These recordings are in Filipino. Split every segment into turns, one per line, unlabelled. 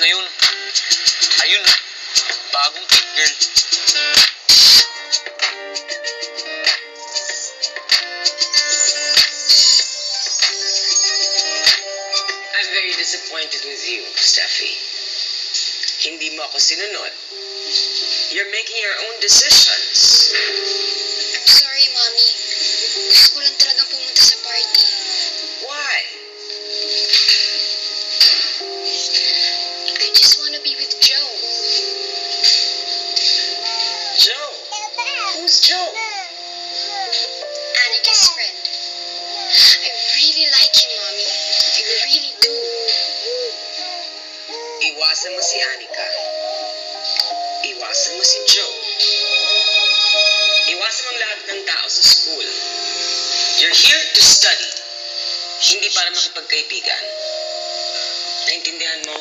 na yun. Ayun, bagong cake girl.
I'm very disappointed with you, Steffi. Hindi mo ako sinunod. You're making your own decisions.
I'm sorry, Mommy. Gusto ko lang talagang pumunta sa party.
Why?
I just wanna be with Joe.
Joe? Who's Joe?
Annika's friend. I really like him, Mommy. I really do.
Iwasan mo si Annika. Iwasan mo si Joe. Iwasan mo ang lahat ng tao sa school. You're here to study. Hindi para makipagkaibigan. Naintindihan mo?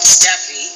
Steffi,